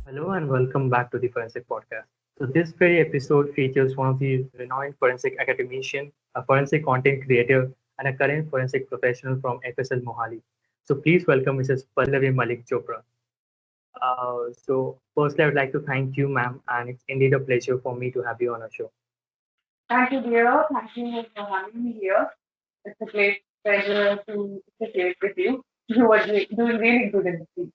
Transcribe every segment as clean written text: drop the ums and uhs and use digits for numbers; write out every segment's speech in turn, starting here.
Hello and welcome back to the Forensic Podcast. So this very episode features one of the renowned forensic academician, a forensic content creator, and a current forensic professional from FSL MOHALI. So please welcome Mrs. Pallavi Malik Chopra. So firstly, I would like to thank you, ma'am, and it's indeed a pleasure for me to have you on our show. Thank you, dear. Thank you for having me here. It's a great pleasure to associate with you. You are doing really good in this.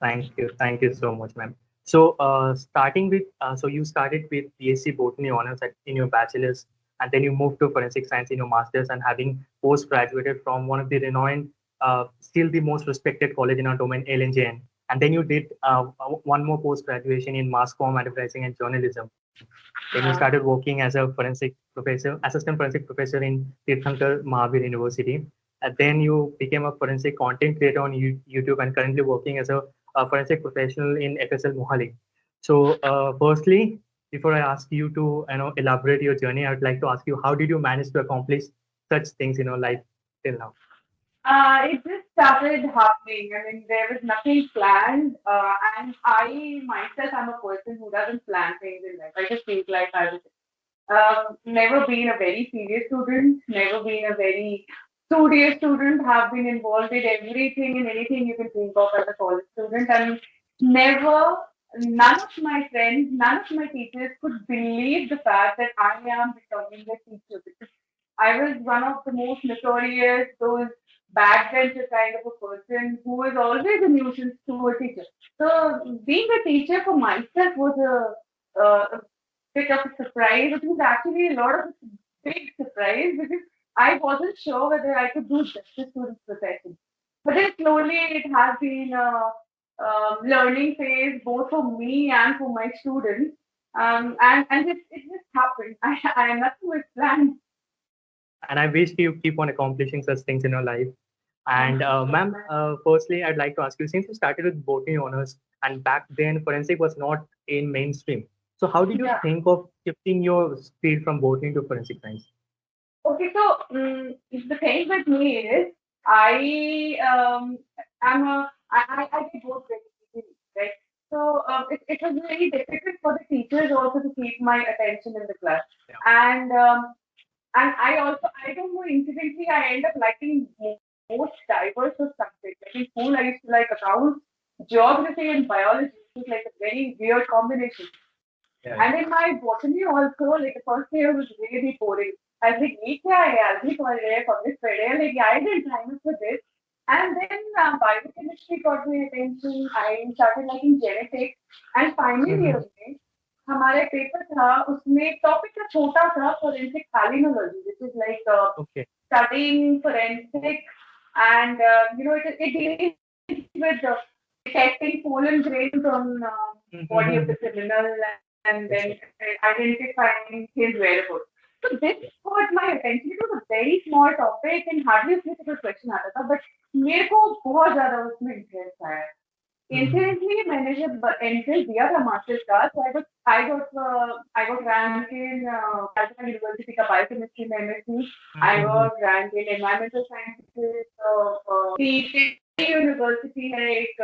Thank you so much, ma'am. So starting with, so you started with Bsc Botany honors in your bachelor's, and then you moved to forensic science in your master's, and having post graduated from one of the renowned, still the most respected college in our domain, LNJN. And then you did one more post graduation in mass comm, advertising, and journalism. Then you started working as a forensic professor, assistant forensic professor in Tirthankar Mahavir University. And then you became a forensic content creator on YouTube and currently working as a forensic professional in FSL Mohali. So, firstly, before I ask you to elaborate your journey, I would like to ask you, how did you manage to accomplish such things in your life till now? It just started happening. I mean, there was nothing planned. And I myself am a person who doesn't plan things in life. I just think like I was never been a very serious student, never been a very studious student, have been involved in everything and anything you can think of as a college student, and never, none of my friends, none of my teachers could believe the fact that I am becoming a teacher because I was one of the most notorious, those backbencher kind of a person who was always a nuisance to a teacher. So being a teacher for myself was a bit of a surprise. It was actually a lot of a big surprise because I wasn't sure whether I could do justice to this profession. But then slowly it has been a learning phase both for me and for my students. And it just happened. I nothing was planned. And I wish you keep on accomplishing such things in your life. And ma'am, firstly, I'd like to ask you, since you started with botany honors, and back then forensic was not in mainstream. So how did you Yeah. think of shifting your field from botany to forensic science? Okay, so the thing with me is I am I did both basically, right? So it was very difficult for the teachers also to keep my attention in the class, Yeah. And I don't know, incidentally I end up liking most diverse of subjects. Like in school I used to like accounts, geography and biology. It was like a very weird combination. Yeah. And in my botany also, like the first year was really boring. I was like, ये क्या है यार, भी कौन है, public पढ़े हैं, like I didn't sign up for this. And then biochemistry got my attention. I started liking genetics. And finally Mhm. year में हमारा पेपर था, उसमें टॉपिक था छोटा सा forensic palynology, which is like Okay. studying forensic and it deals with detecting pollen grains on body of the Mhm. criminal and Yes, then sir. identifying his whereabouts. So this caught my attention. It was a very small topic and hardly उसमें से कोई question आता था, but मेरे को बहुत ज़्यादा उसमें interest आया. Mhm. Incidentally, मैंने जब entrance दिया था masters का, so I got rank in Calcutta University का biochemistry में MSc. I Mhm. got rank in environmental sciences of university है एक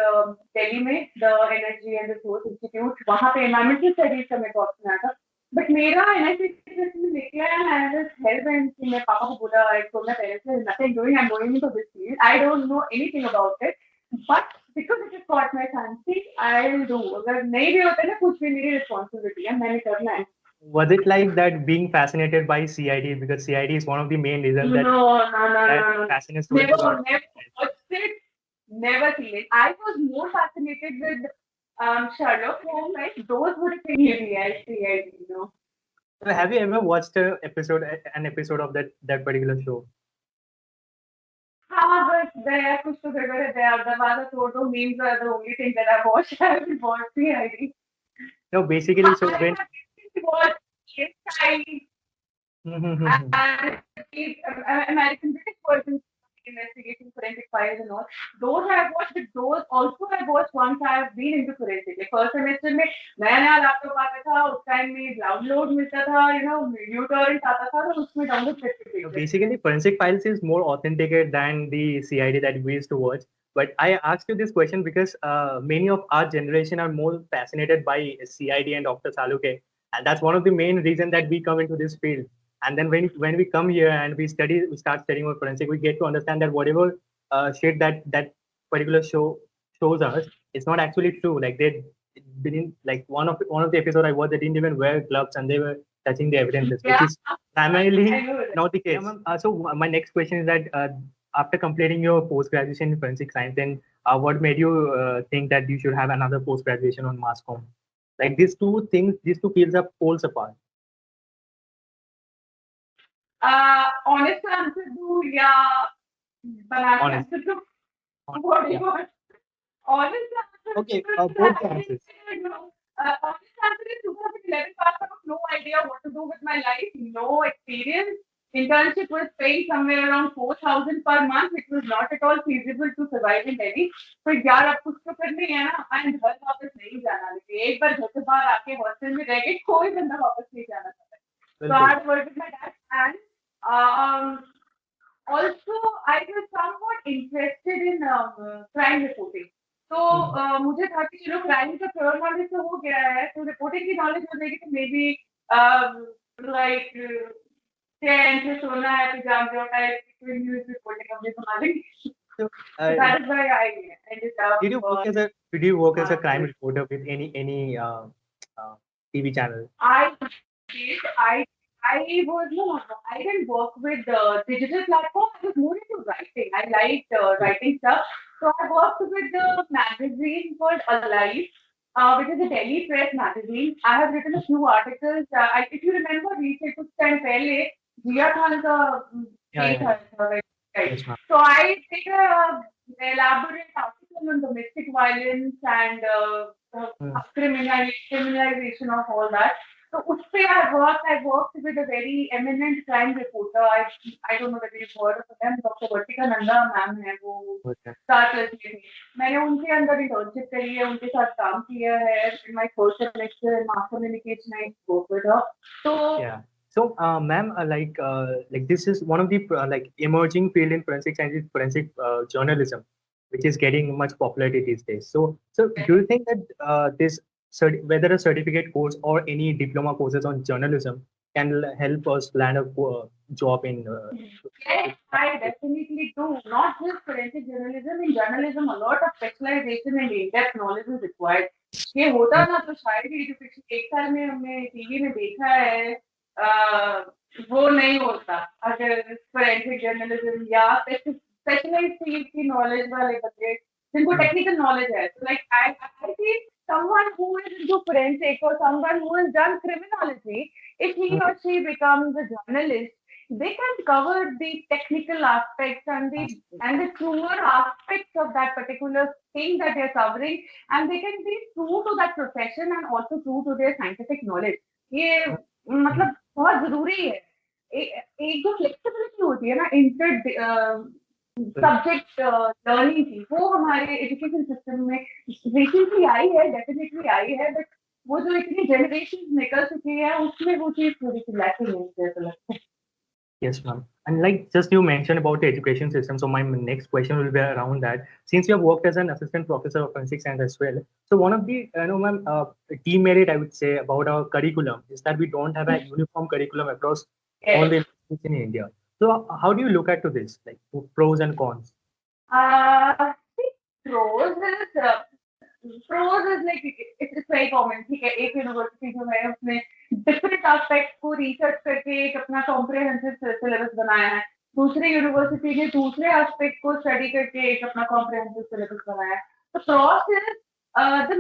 दिल्ली में the energy and resource institute वहाँ पे एनवायरमेंटल स्टडीज का मेरे को ऑप्शन आया था बट मेरा एनर्जी में निकला and I was help and मैं पापा को बोला I told my parents nothing doing I am going into this field I don't know anything about it but because it is cot my fancy I will do अगर नहीं भी होता ना कुछ भी मेरी रिस्पांसिबिलिटी है मैंने करना है. Was it like that being fascinated by CID, because CID is one of the main reasons that No. fascinates students a lot? Never watched it. Never seen it. I was more fascinated with Sherlock Holmes. Like those were the things I you know. So have you ever watched an episode of that particular show? But there, कुछ तो गड़बड़ है. There, the other photo memes are the only thing that I watched. I haven't watched CID. No, basically, so I when have watched CSI and the American British version. investigation forensic files and all. Those I have watched, but those also I watched once I have been into forensic. Like first semester में नया नया laptop आता था, उस time में download मिलता था, uTorrent आता था, तो उसमें डाउनलोड करके देखते थे. Basically, forensic files is more authenticated than the CID that we used to watch. But I asked you this question because many of our generation are more fascinated by CID and Dr. Saluke, and that's one of the main reasons that we come into this field. And then when we come here and we start studying about forensic, we get to understand that whatever shit that particular shows us, it's not actually true. Like they didn't, like one of the episode I watched, they didn't even wear gloves and they were touching the evidences, which is primarily not the case. So my next question is that after completing your post-graduation in forensic science, then what made you think that you should have another post-graduation on mass comm? Like these two fields are poles apart. Honest answer do yeah, banana answer do. What do you want? Honest answer. Okay, both answers. Honest answer is 2011 pass. I have no idea what to do with my life. No experience. Internship was paying somewhere around 4,000 per month. It was not at all feasible to survive in Delhi. तो यार अब कुछ तो करने है ना. And घर वापस नहीं जाना. लेकिन एक बार घर से बाहर आके हॉस्टल में रह के कोई बंदा वापस नहीं जाना चाहता. So I had worked with my dad, and also I was somewhat interested in crime reporting. तो मुझे था कि चलो क्राइम का थोड़ा नॉलेज तो हो गया है, तो रिपोर्टिंग की नॉलेज हो जाएगी तो मे बी लाइक चैन से सोना है तो जान जाओ टाइप की न्यूज़ रिपोर्टिंग अपने संभालेंगे. So that is why I ended up. Did you work as a crime reporter with any TV channel? I did. I didn't work with digital platform. I was more into writing. I liked writing stuff. So I worked with the magazine called Alive, which is a Delhi press magazine. I have written a few articles. If you remember, recently कुछ time पहले जिया खान का Yes, so I did a elaborate article on domestic violence and criminalization of all that. So उसपे I worked with a very eminent crime reporter. I don't know whether you've heard of them. Dr. Vartika Nanda ma'am है वो star plus में थी. मैंने उनके अंदर internship करी है, उनके साथ काम किया है. In my first semester mass communication I worked with her. So yeah. So, ma'am, like this is one of the like emerging field in forensic science is forensic journalism, which is getting much popularity these days. So do you think that whether a certificate course or any diploma courses on journalism can help us land a job in? Yes, I definitely do. Not just forensic journalism. In journalism, a lot of specialization and in-depth knowledge is required. ये होता ना तो शायद ये जो पिछले 1 साल में हमने टीवी में देखा है वो नहीं होता अगर forensic journalism या specialized field की knowledge वाले बच्चे जिनको technical knowledge है. So like I think someone who is into forensic or someone who has done criminology, if he or she becomes a journalist, they can cover the technical aspects and the truer aspects of that particular thing that they're covering, and they can be true to that profession and also true to their scientific knowledge. ये मतलब बहुत जरूरी है. एक जो flexibility होती है ना इंटर सब्जेक्ट लर्निंग की, वो हमारे एजुकेशन सिस्टम में रिसेंटली आई है, डेफिनेटली आई है, बट वो जो इतनी जनरेशन निकल चुकी है उसमें वो चीज थोड़ी सी लैकिंग है मुझे ऐसा लगता है. Yes, ma'am. And like just you mentioned about the education system, so my next question will be around that. Since you have worked as an assistant professor of forensic science as well, so one of the ma'am, demerit I would say about our curriculum is that we don't have a uniform curriculum across all the institutions in India. So how do you look at to this, like pros and cons? Pros is like it's very common. ठीक है, एक university जो है उसने different aspects को research करके एक अपना कॉम्प्रिहेंसिव सिलेबस बनाया है. दूसरी यूनिवर्सिटी ने दूसरे एस्पेक्ट को स्टडी करके एक अपना कॉम्प्रिहेंसिव सिलेबस बनाया है. तो pros is the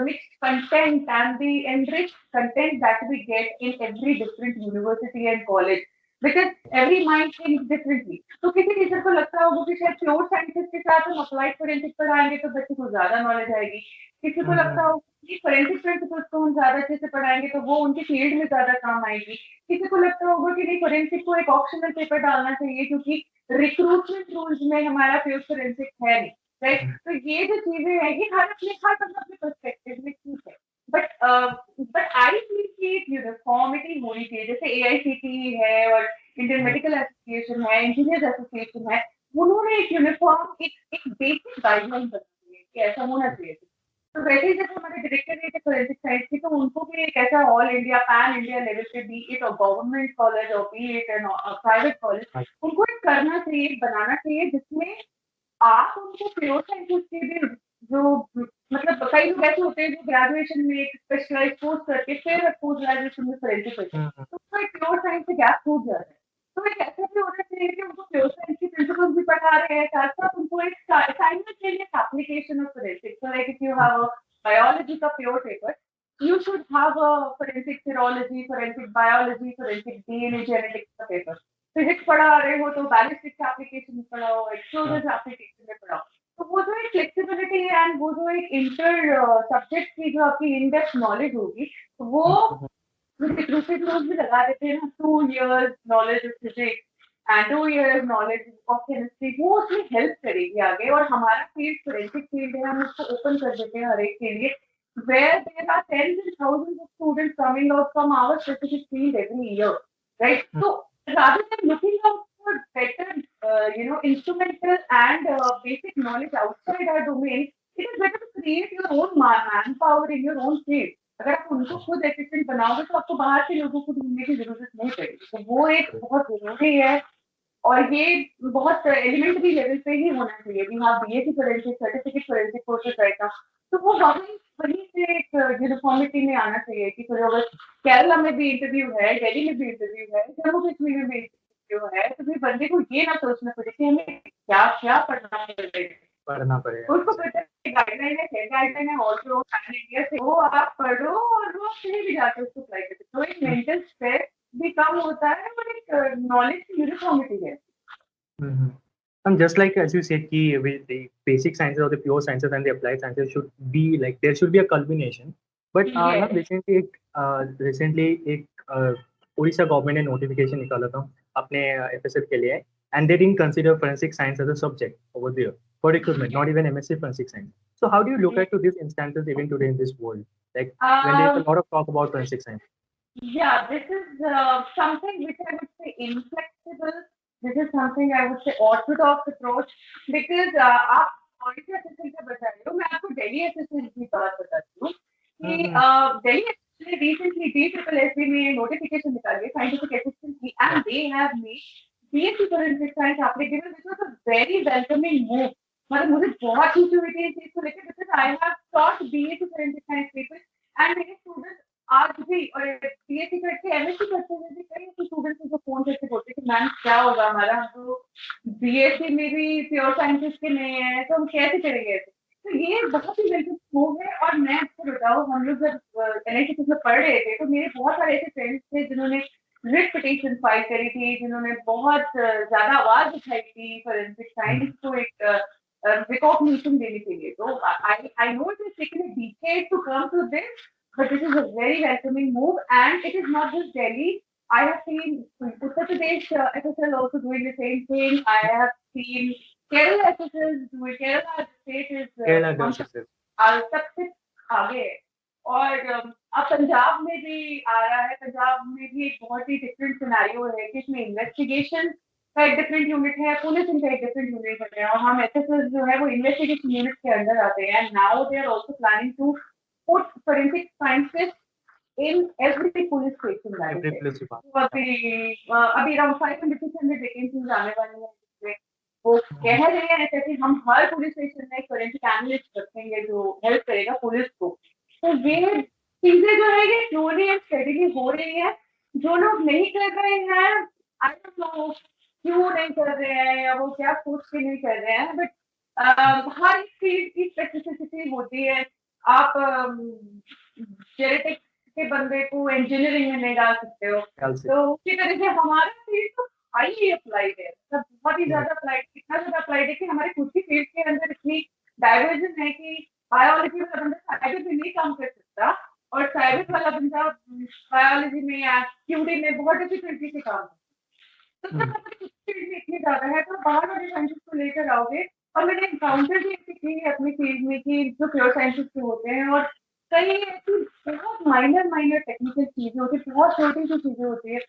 mixed content and the enriched content that we get in every different university and college. Because every mind thinks differently. तो किसी टीचर को लगता होगा कि शायद प्योर साइंसेस के साथ हम अप्लाइड फोरेंसिक पढ़ाएंगे तो बच्चे को ज्यादा नॉलेज आएगी. किसी को लगता होगा फोरेंसिक प्रिंसिपल्स को हम ज्यादा अच्छे से पढ़ाएंगे तो वो उनकी फील्ड में ज्यादा काम आएगी। किसी को लगता होगा कि नहीं फोरेंसिक को एक ऑप्शनल पेपर डालना चाहिए क्योंकि रिक्रूटमेंट रूल्स में हमारा प्योर फोरेंसिक है नहीं, राइट। तो ये जो चीजें हैं ये हर बंदा अपने पर्सपेक्टिव में ठीक है, बट आई फील कि यूनिफॉर्मिटी होनी चाहिए। जैसे AICTE है और इंडियन मेडिकल एसोसिएशन है, इंजीनियर्स एसोसिएशन है, उन्होंने एक यूनिफॉर्म एक बेसिक गाइडलाइन बनाई है कि ऐसा होना चाहिए। तो वैसे ही जब हमारे डायरेक्टर फोरेंसिक साइंस की, तो उनको भी एक ऐसा all India pan India level पे बी इट और गवर्नमेंट कॉलेज और B it and private college, उनको एक करना चाहिए, बनाना चाहिए जिसमें आप उनको प्योर साइंसेस के भी जो मतलब कई लोग ऐसे होते हैं जो ग्रेजुएशन में एक स्पेशलाइज कोर्स करके फिर पोस्ट ग्रेजुएशन में फोरेंसिक करते हैं, तो उसका एक प्योर साइंस से गैप छूट जाता है। तो एक ऐसा भी होना चाहिए कि उनको प्योर साइंस की प्रिंसिपल्स भी पढ़ा रहे हैं, साथ साथ उनको एक simultaneous application of forensic. So like if you have a biology का pure paper, you should have a forensic serology, forensic biology, forensic DNA genetics का पेपर। फिजिक्स पढ़ा रहे हो तो बैलिस्टिक्स एप्लीकेशन में पढ़ाओ, एक्सप्लोजर्स एप्लीकेशन में पढ़ाओ। तो वो जो एक फ्लेक्सिबिलिटी एंड वो जो एक इंटर सब्जेक्ट की जो आपकी इन डेप्थ नॉलेज होगी, वो रिक्रूटेड लोग भी लगा देते हैं ना, 2 years knowledge of physics and 2 years knowledge of chemistry, वो उसमें हेल्प करेगी आगे। और हमारा फील्ड फोरेंसिक फील्ड है, हम उसको ओपन कर देते हैं हर एक के लिए, where there are tens and thousands of students coming out from our specific field every year, right? So rather than looking out for better, instrumental and basic knowledge outside our domain, it is better to create your own manpower in your own field. अगर आप उनको खुद efficient बनाओगे तो आपको बाहर के लोगों को ढूंढने की जरूरत नहीं पड़ेगी। तो वो एक बहुत जरूरी है और ये बहुत एलिमेंट्री लेवल पे ही होना चाहिए। We have BSc forensic certificate forensic courses right now, तो वो वहीं से एक यूनिफॉर्मिटी में आना चाहिए कि फिर अगर केरला में भी इंटरव्यू है, दिल्ली में भी इंटरव्यू है, जम्मू कश्मीर में भी इंटरव्यू है, तो फिर बंदे को ये ना सोचना पड़े कि हमें क्या क्या पढ़ना पड़ेगा। उसको पता है गाइडलाइन है, गाइडलाइन है ऑल ओवर पैन इंडिया से, वो आप पढ़ो और वो कहीं भी जाके उसको अप्लाई करते। तो एक मेंटल स्ट्रेस भी कम होता है और एक नॉलेज की यूनिफॉर्मिटी है। And just like as you said, with the basic sciences or the pure sciences and the applied sciences should be like there should be a culmination. But Yes. recently एक Orissa government ने notification निकाला था अपने FSL के लिए, and they didn't consider forensic science as a subject over there for recruitment, not even MSc Forensic Science. So how do you look at to these instances even today in this world, like when there's a lot of talk about forensic science? Yeah, this is something which I would say inflexible. This is something I would say orthodox approach because आप auditor SSL का बता रहे हो, मैं आपको Delhi SSL की बात बताती हूँ कि दिल्ली एसएसएल रिसेंटली DSSB में नोटिफिकेशन निकाली है साइंटिफिक असिस्टेंट की, and they have made BSc forensic science applicable, which was a very welcoming move. मतलब मुझे बहुत खुशी हुई थी इस चीज को लेकर because I have taught BSc forensic science people and मेरे स्टूडेंट्स आज भी, और बीएससी करके एमएससी करते हुए भी कई स्टूडेंट्स मुझे फोन करके बोलते हैं कि मैम क्या होगा हमारा, हम तो बीएससी में भी प्योर साइंसेस के नहीं है तो हम कैसे करेंगे ऐसे। तो ये बहुत ही दिलचस्प मूव है। और मैं आपको बताऊँ, हम लोग जब एनआईटी में पढ़ रहे थे तो मेरे बहुत सारे ऐसे फ्रेंड्स थे जिन्होंने रिट पिटीशन फाइल करी थी, जिन्होंने बहुत ज्यादा आवाज उठाई थी फोरेंसिक साइंस को एक रिकॉग्निशन देने के लिए। तो I know it is taken a decade to come to this, but this is a very welcoming move, and it is not just Delhi. I have seen Uttar Pradesh FSL also doing the same thing. I have seen Kerala FSL doing. Kerala state is सबसे आगे है। और अब पंजाब में भी आ रहा है। पंजाब में भी एक बहुत ही डिफरेंट सिनेरियो है कि इसमें इन्वेस्टिगेशन का एक डिफरेंट यूनिट है, पुलिसिंग का एक डिफरेंट यूनिट है, और हम एसएसएल जो है वो इन्वेस्टिगेशन यूनिट के अंदर आते हैं। Now they are also planning to put forensic scientists in every police station. तो अभी around 500 to 600 vacancies आने वाली हैं जिसमें वो कह रहे हैं कि हम हर पुलिस स्टेशन में एक फोरेंसिक एनालिस्ट रखेंगे जो हेल्प करेगा पुलिस को। तो ये चीजें जो है ये स्लोली एंड स्टेडीली हो रही है। जो लोग नहीं कर रहे हैं, आई डोंट नो क्यों नहीं कर रहे हैं या वो क्या सोच के नहीं कर रहे हैं, बट हर फील्ड की स्पेसिफिसिटी होती है। आप जेनेटिक्स के बंदे को इंजीनियरिंग में नहीं डाल सकते हो, तो उसी तरह से हमारा फील्ड तो हाईली अप्लाइड है, सब बहुत ही ज्यादा अप्लाइड, इतना ज्यादा अप्लाइड है कि हमारे खुद की फील्ड के अंदर इतनी डाइवर्जन है कि बायोलॉजी वाला बंदा साइबर में नहीं काम कर सकता और साइबर वाला बंदा बायोलॉजी में या क्यूडी में बहुत डिफिकल्टी से काम करता है। तो जब हमारी फील्ड में इतनी ज्यादा है तो बाहर वाले साइंसेस को लेकर आओगे। और मैंने एनकाउंटर भी ऐसी की है अपनी फील्ड में कि जो प्योर साइंसेस के होते हैं और कई ऐसी बहुत माइनर टेक्निकल चीजें होती है, बहुत छोटी सी चीजें होती है,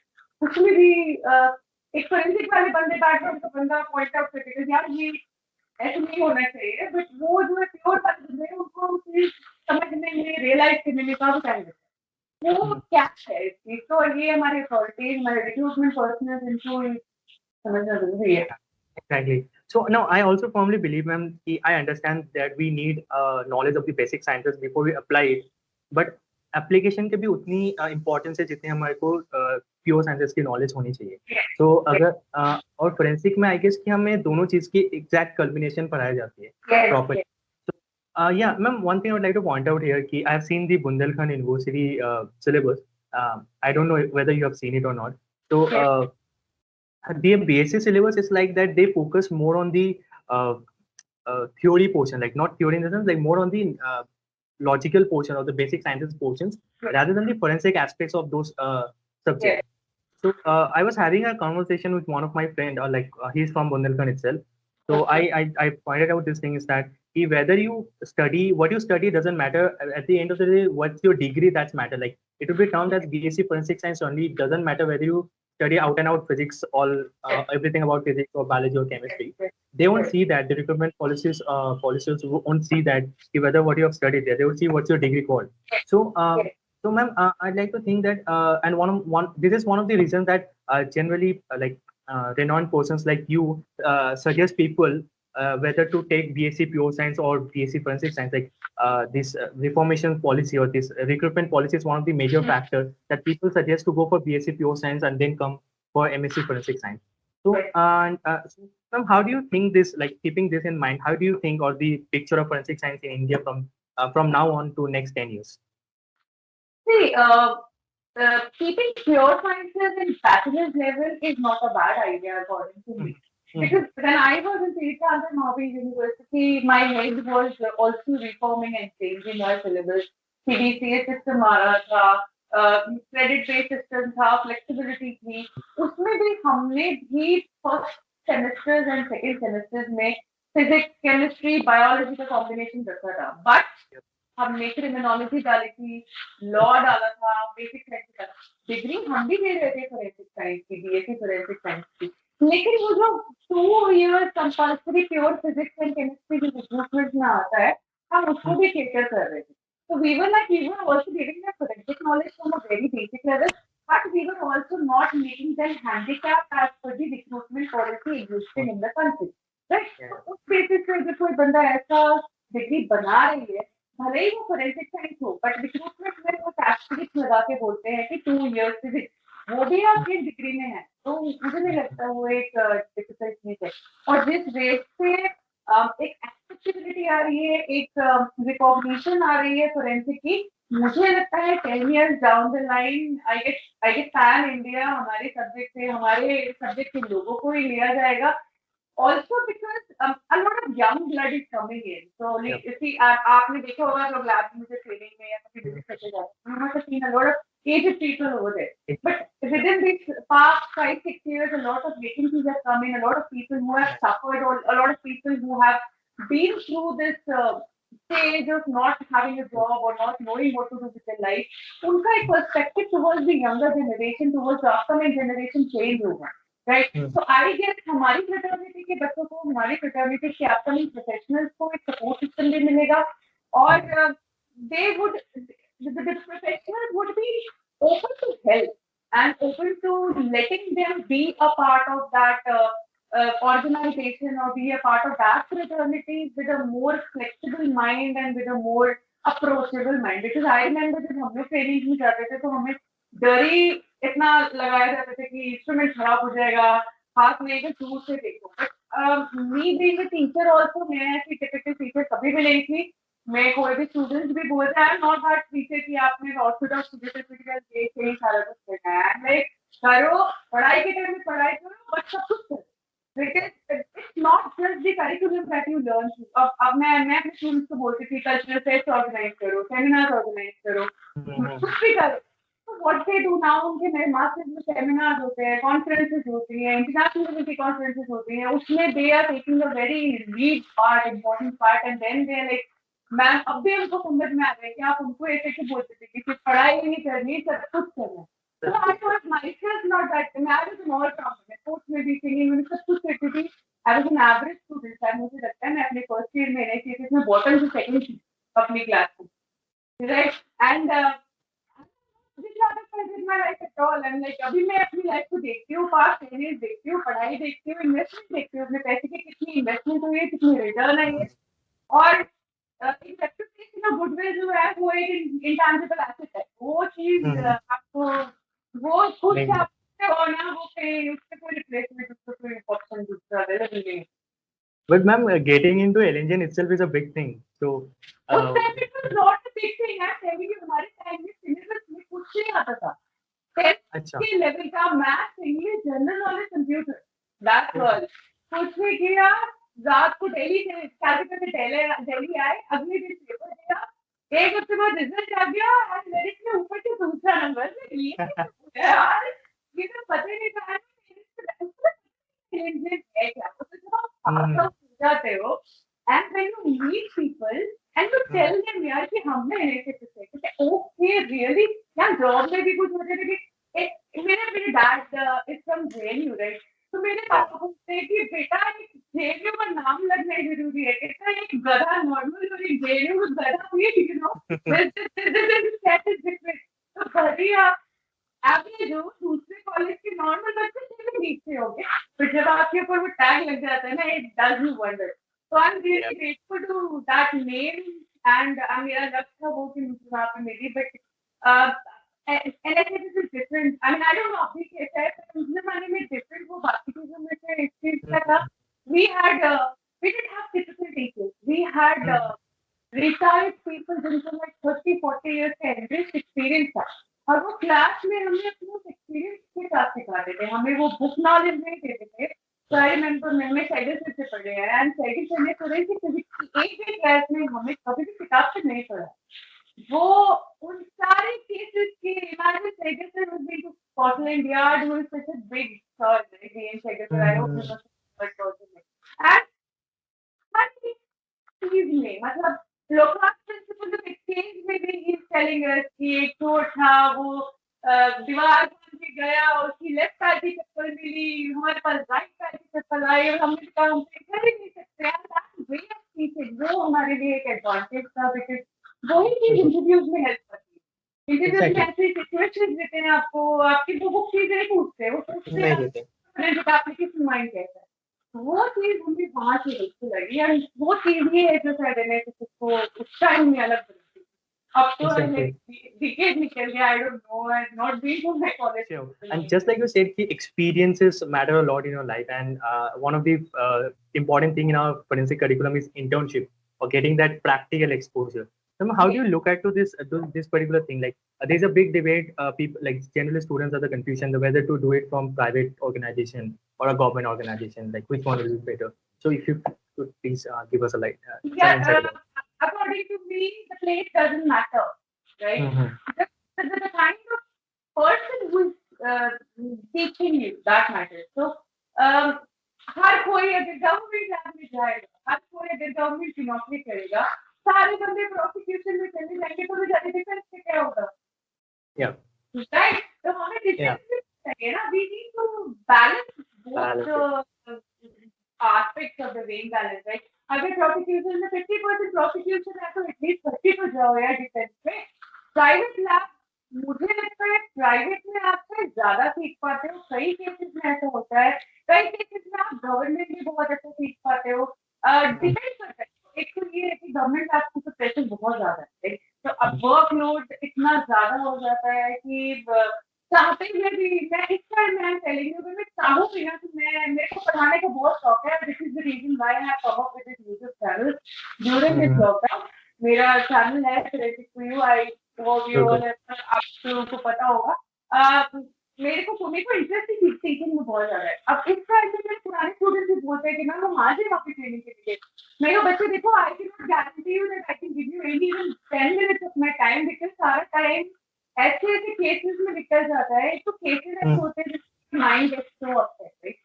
उसमें भी एक फोरेंसिक वाले बंदे बैकग्राउंड का बंदा पॉइंट आउट करके यार ये ऐसे नहीं होना चाहिए, बट वो जो है प्योर वाले बंदे हैं उनको चीज समझने में रियलाइज करने में काफी टाइम लगता है। वो क्या है इस चीज तो ये हमारे अथॉरिटीज हमारे रिक्रूटमेंट पर्सनल इनको समझना जरूरी है। Exactly. So now I also firmly believe, ma'am, I understand that we need knowledge of the basic sciences before we apply it, but application के भी उतनी importance है जितनी हमारे को प्योर साइंसेस की नॉलेज होनी चाहिए। तो अगर और फोरेंसिक में आई गेस कि हमें दोनों चीज की एग्जैक्ट कल्बिनेशन पढ़ाई जाती है proper. Yeah, ma'am, one thing I would like to point out here कि I've seen the Bundelkhand University syllabus. I don't know whether you have seen it or not. So the Bsc syllabus is like that. They focus more on the theory portion, like not theory in the sense, like more on the logical portion or the basic sciences portions, rather than the forensic aspects of those subjects. So I was having a conversation with one of my friend, or he's from Bundelkhand itself. So I pointed out this thing is that whether you study what you study doesn't matter. At the end of the day, what's your degree that's matter. Like it will be termed as Bsc Forensic Science only. It doesn't matter whether you study out and out physics, all everything about physics or biology or chemistry. They won't see that the recruitment policies won't see that whether what you have studied there. They will see what's your degree called. So. So, ma'am, I'd like to think that, and this is one of the reasons that generally, renowned persons like you suggest people whether to take BSc Pure Science or BSc Forensic Science. Like this reformation policy or this recruitment policy is one of the major factors that people suggest to go for BSc Pure Science and then come for MSc Forensic Science. So, so, ma'am, how do you think this? Like keeping this in mind, how do you think or the picture of forensic science in India from now on to next 10 years? See, keeping pure sciences in bachelor's level is not a bad idea according to me. Because when I was in Srinagar Nobby University, my head was also reforming and changing our syllabus. CBCA system आ रहा था, credit based system था, flexibility थी. उसमें भी हमने भी first semesters and second semesters में physics, chemistry, biology का combination रखा था. But हमने क्रिमिनोलॉजी डाली थी, लॉ डाला था, बेसिक साइंस का डिग्री हम भी दे रहे थे फोरेंसिक साइंस की, बीएससी फोरेंसिक साइंस की, लेकिन वो जो 2 years compulsory pure physics and chemistry की रिक्रूटमेंट में आता है, हम उसको भी केटर कर रहे थे. So we were also giving them forensic knowledge from a very basic level, but we were also not making them handicapped as per the recruitment policy existing in the country. Right? So उस basis पे अगर कोई बंदा ऐसा degree बना रही है, भले ही वो फोरेंसिक साइंस हो, बट रिक्रूटमेंट में वो एस्टेरिस्क लगा के बोलते हैं कि 2 years फिजिक्स, वो भी आपकी डिग्री में है, तो मुझे नहीं लगता वो एक डिफिकल्ट चीज है. और जिस रेट से एक एक्सेसिबिलिटी आ रही है, एक रिकॉग्निशन आ रही है फोरेंसिक की, मुझे लगता है 10 years down the line I get pan India हमारे सब्जेक्ट के लोगों को ही लिया जाएगा. Also because a lot of young blood is coming in. So, see, आपने देखा होगा लोग लैब में मुझे ट्रेनिंग में या फिर विजिट करके जाते हैं. We must have seen a lot of aged people over there. But within these past 5-6 years, a lot of vacancies have come in. A lot of people who have suffered, or a lot of people who have been through this stage of not having a job or not knowing what to do with their life. उनका एक perspective towards the younger generation, towards the upcoming generation change होगा. Right. So I guess हमारी fraternity के बच्चों को, हमारी fraternity के upcoming professionals को एक support system भी मिलेगा, और the professionals would be open to help and open to letting them be a part of that organization or be a part of that fraternity with a more flexible mind and with a more approachable mind. Because I remember जब हम लोग training में जाते थे तो हमें डर ही इतना लगाया जाता था कि इंस्ट्रूमेंट खराब हो जाएगा, हाथ में एक दूर से देखो. Me being a teacher also, मैं ऐसी टिपिकल टीचर कभी भी नहीं थी. मैं कोई भी स्टूडेंट्स भी बोलते हैं नॉट दैट टीचर कि आपने ऑर्थोडॉक्स टिपिकल देख के ही सारा कुछ करना है. लाइक करो, पढ़ाई के टाइम में पढ़ाई करो, बट सब कुछ करो. because it's not just the curriculum that you learn. अब मैं अपने स्टूडेंट्स को बोलती थी कल्चरल फेस्ट ऑर्गेनाइज करो, सेमिनार ऑर्गेनाइज करो, कुछ भी करो. So what they do now, उनके नए मास्टर्स में सेमिनार्स होते हैं, कॉन्फ्रेंसेस होती हैं, इंटरनेशनल की कॉन्फ्रेंसेस होती हैं, उसमें they are taking a very lead part, important part, and then they are like, ma'am अब भी उनको समझ में आ रहा है कि आप उनको ऐसे क्यों बोलते थे कि सिर्फ पढ़ाई नहीं करनी, सब कुछ करना है. So I was myself not that. I was an all-rounder. Sports में भी, singing में भी, सब कुछ करती थी. I was an average student. शायद मुझे लगता है मैं अपने फर्स्ट ईयर में NIA में बॉटम से सेकंड थी अपनी क्लास में, right? And this is not a my life at all. I'm like अभी मैं अपनी लाइफ को देखती हूँ, पास सेविंग्स देखती हूँ, पढ़ाई देखती हूँ, इन्वेस्टमेंट देखती हूँ, अपने पैसे की कितनी इन्वेस्टमेंट हुई है, कितनी रिटर्न आई है, और एक रेपुटेशन और गुडविल जो है वो एक इंटैंजिबल एसेट है. वो चीज आपको वो खुद से आप हो ना, वो कहीं उससे कोई रिप्लेसमेंट, उससे कोई ऑप्शन दूसरा अवेलेबल नहीं है. But ma'am, getting into LNG itself is a big thing. So उस टाइम पे तो नॉट अ बिग थिंग है. सेविंग हमारे टाइम में सिलेबस में कुछ नहीं आता था. अच्छा, के लेवल का maths, English, general knowledge, computer, that's all. कुछ नहीं किया. रात को दिल्ली से कैलकुलेटर दिल्ली आए, अगले दिन पेपर दिया, एक हफ्ते बाद रिजल्ट आ गया, और मेरिट में ऊपर से दूसरा नंबर. ये यार ये तो पता ही नहीं था है क्या. तो जाते हो and when you meet people and you tell them यार कि हमने ऐसे कुछ ओके रियली यार जॉब में भी कुछ होते थे कि मेरे dad is from JNU, right. तो मेरे पापा बोलते हैं कि बेटा एक जेएनयू का नाम लगना जरूरी है. कहता है एक गधा नॉर्मल और एक जेएनयू का गधा हुई, you know, this is different. तो बढ़िया एवरेज हो, दूसरे कॉलेज के नॉर्मल बच्चे से भी नीचे होंगे, तो जब आपके ऊपर वो टैग लग जाता है ना, it does you wonder. So I'm really grateful to that name, and मेरा लक था वो कि मुझे वहाँ पे मिली, but and I think this is different. I mean I don't know अभी कैसा है, पर उस जमाने में different वो बाकी चीजों में से एक चीज क्या था. We didn't have typical teachers. We had retired people जिनको like 30-40 years का enriched experience था, और वो क्लास में हमें अपने एक्सपीरियंस के साथ सिखाते थे. हमें वो बुक नॉलेज नहीं देते थे. So I remember मैंने साइडर से पढ़े हैं, एंड साइडर से फोरेंसिक फिजिक्स की एक भी क्लास में हमें कभी भी किताब से नहीं पढ़ा. वो उन सारे केसेस के इमेजिन साइडर से was going to Scotland Yard, who is such a big star, right? Saidar, I hope you must have heard about him. And हर चीज में मतलब लोकल प्रिंसिपल ऑफ एक्सचेंज में भी ही इज टेलिंग अस कि एक चोर था, वो दीवार से गया, उसकी लेफ्ट पैर की चप्पल मिली, हमारे पास राइट पैर की चप्पल आई, और हमने कहा हम कर ही नहीं सकते. वो हमारे लिए एक एडवांटेज था, बिकॉज वही चीज इंटरव्यूज में हेल्प करती है. इंटरव्यूज में ऐसी सिचुएशन देते हैं आपको, आपकी वो चीजें नहीं पूछते, वो पूछते एप्लीकेशन माइंड कैसा है. वो चीज मुझे वहां से अच्छी लगी, और वो चीज ये है जो शायद को उस टाइम में अलग बनती. अब तो decade निकल गया, I don't know, I've not been to my college. Sure. And just like you said, the experiences matter a lot in your life, and one of the important thing in our forensic curriculum is internship, or getting that practical exposure. So how do you look at this particular thing? Like there's a big debate. People like generally students are the confusion whether to do it from private organization or a government organization. Like which one will be better? So if you could please give us a light. According to me, the place doesn't matter, right? The kind of person who is teaching you that matters. So हर कोई अगर government lab में जाएगा, हर कोई अगर government की नौकरी करेगा, सारे बंदे प्रोसिक्यूशन में चले जाएंगे, तो मुझे डिफेंस में क्या होगा? राइट. तो हमें डिफेंस में चाहिए ना. We need to balance both aspects of the vein balance, right? अगर प्रोसिक्यूशन में 50% प्रोसिक्यूशन है, तो एटलीस्ट 30 तो जाओ यार डिफेंस में. प्राइवेट लैब मुझे लगता है प्राइवेट में आप ज्यादा सीख पाते हो. कई केसेस में ऐसा होता है, कई केसेस में आप गवर्नमेंट में बहुत अच्छा सीख पाते हो. डिपेंड करता है. एक तो ये है कि गवर्नमेंट आपको तो प्रेशर बहुत ज्यादा है, तो अब वर्कलोड इतना ज्यादा हो जाता है कि चाहते हुए भी मैं इस टाइम मैं टेलिंग यू, मैं चाहूँ भी ना कि मैं मेरे को पढ़ाने का बहुत शौक है. This is the reason why I have come up with this YouTube channel during this lockdown. मेरा चैनल है forensic for you. I hope you all आप लोगों को पता होगा. मेरे को इंटरेस्ट टीचिंग में बहुत ज्यादा है. अब इस टाइम में मेरे पुराने स्टूडेंट्स होता है कि ना वो वहाँ से वापस ट्रेनिंग के लिए मैं कहा बच्चे देखो I can not guarantee you that I can give you any even 10 minutes of my time because सारा टाइम ऐसे ऐसे केसेस में निकल जाता है। तो केसेस ऐसे होते हैं जिसमें mind gets so upset.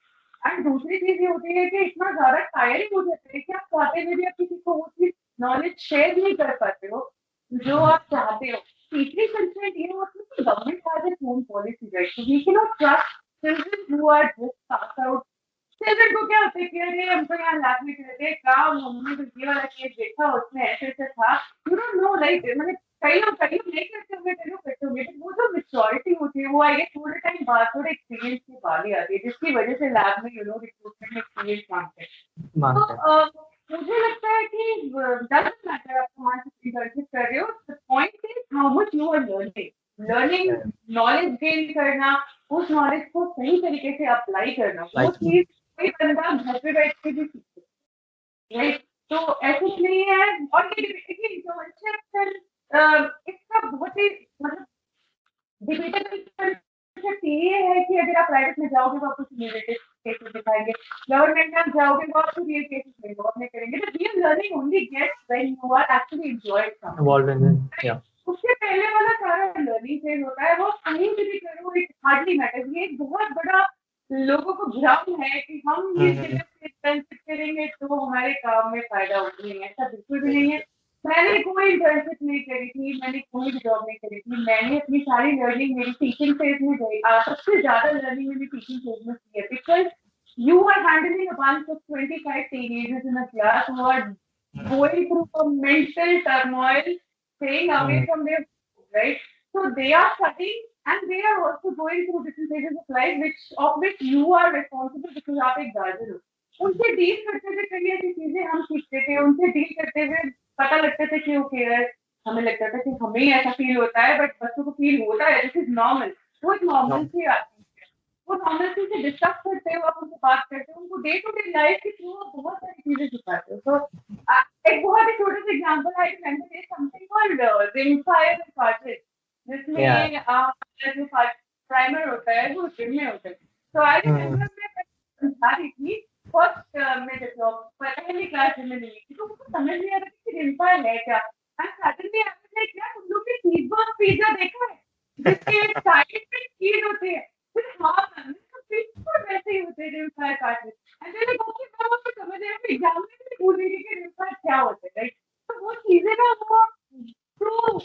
And दूसरी चीज ये होती है कि इतना ज्यादा टायरिंग हो जाता है कि आप चाहते हुए भी आप किसी को वो चीज नॉलेज शेयर नहीं कर पाते हो जो आप चाहते हो। तीसरी कंसेंट ये होती है कि government has its own policy right, so we can not trust children who are just pass out. Children को क्या होता है कि अरे हमको यहाँ लैब में करते हैं काम, हमने तो ये वाला केस देखा उसमें ऐसे ऐसे था। यू डोंट नो लाइक मतलब कई लोग नहीं करते होंगे, कई लोग करते होंगे, बट वो जो मेच्योरिटी होती है वो आई गेस थोड़े टाइम बाद थोड़े एक्सपीरियंस के बाद ही आती है, जिसकी वजह से लैब में रिक्रूटमेंट में एक्सपीरियंस मांगते हैं। तो मुझे लगता है कि डजंट मैटर आप कहाँ से इंटर्नशिप कर रहे हो, the point is how much you are learning knowledge gain करना, उस नॉलेज को सही तरीके से अप्लाई करना। वो चीज कोई बंदा घर पे बैठ के भी सीखते राइट। तो ऐसे नहीं है। और ये इंटर्नशिप इसका बहुत ही मतलब डिबेटेबल ये है कि अगर आप प्राइवेट में जाओगे तो आपको सिमुलेटेड केसेस दिखाएंगे, गवर्नमेंट में जाओगे तो आपको रियल केसेस में इन्वॉल्व नहीं करेंगे। तो real learning only gets when you are actually enjoying something. उससे पहले वाला सारा लर्निंग फेज होता है, वो कहीं भी करो इट हार्डली मैटर्स। ये एक बहुत बड़ा लोगों को भ्रम है कि हम ये इंटर्नशिप करेंगे तो हमारे काम में फायदा होगा। नहीं, ऐसा बिल्कुल भी नहीं है। मैंने कोई इंटर्नशिप नहीं करी थी, मैंने कोई भी जॉब नहीं करी थी। मैंने अपनी सारी लर्निंग मेरी टीचिंग फेज में गई। सबसे ज्यादा लर्निंग मेरी टीचिंग फेज में की है, because you are handling a bunch of 25 teenagers in a class who are going through a mental turmoil, staying away from their school, right? So they are studying and they are also going through different phases of life, of which you are responsible because आप एक guardian हो। उनसे deal करते हुए कई ऐसी चीजें हम सीखते थे, उनसे डील करते हुए पता लगता था कि ओके यार, हमें लगता था कि हमें ही ऐसा फील होता है, बट बच्चों को फील होता है, दिस इज नॉर्मल। वो एक नॉर्मल सी आती है, वो नॉर्मल सी से डिस्कस करते हो, आप उनसे बात करते हो, उनको डे टू डे लाइफ के थ्रू आप बहुत सारी चीजें सिखाते हो। तो एक बहुत ही छोटे से example I remember something called ring fire cartridge, जिसमें जो प्राइमर होता है वो जिम में होता है। तो आई रिमेंबर मैं समझा रही थी फर्स्ट में जब पहली क्लास में नहीं थी, तो मुझे समझ नहीं आ रहा कि रिंग फायर है क्या। And suddenly I was like यार, तुम लोग ने चीज़बॉक्स पिज़्ज़ा देखा है जिसके साइड में चीज होती है? हाँ मैम, बिल्कुल वैसे ही होते हैं रिंग फायर कार्ट्रिज। एंड मैंने कहा कि मैं वो समझ रही हूँ, एग्जाम में भी भूल गई कि रिंग फायर क्या होता है, राइट? तो वो चीजें ना वो थ्रू